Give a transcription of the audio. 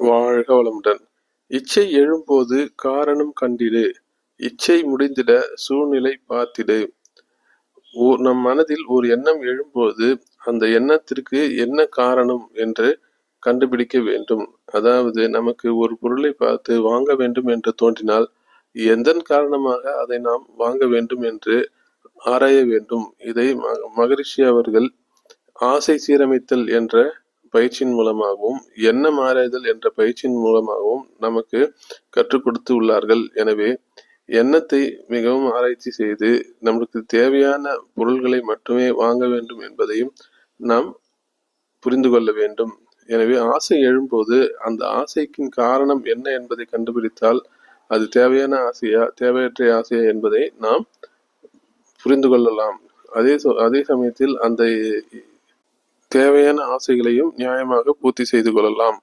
வாழ்க வளமுடன். இச்சை எழும்போது காரணம் கண்டிடு. இச்சை முடிந்திட சூழ்நிலை பார்த்திடு. நம் மனதில் ஒரு எண்ணம் எழும்போது அந்த எண்ணத்திற்கு என்ன காரணம் என்று கண்டுபிடிக்க வேண்டும். அதாவது நமக்கு ஒரு பொருளை பார்த்து வாங்க வேண்டும் என்று தோன்றினால் எதன் காரணமாக அதை நாம் வாங்க வேண்டும் என்று ஆராய வேண்டும். இதை மகரிஷி அவர்கள் ஆசை சீரமைத்தல் என்ற பயிற்சியின் மூலமாகவும் எண்ணம் ஆராய்தல் என்ற பயிற்சியின் மூலமாகவும் நமக்கு கற்றுக் கொடுத்து உள்ளார்கள். எனவே எண்ணத்தை மிகவும் ஆராய்ச்சி செய்து நமக்கு தேவையான பொருள்களை மட்டுமே வாங்க வேண்டும் என்பதையும் நாம் புரிந்து கொள்ள வேண்டும். எனவே ஆசை எழும்போது அந்த ஆசைக்கின் காரணம் என்ன என்பதை கண்டுபிடித்தால் அது தேவையான ஆசையா தேவையற்ற ஆசையா என்பதை நாம் புரிந்து கொள்ளலாம். அதே சமயத்தில் அந்த தேவையான ஆசைகளையும் நியாயமாக பூர்த்தி செய்து கொள்ளலாம்.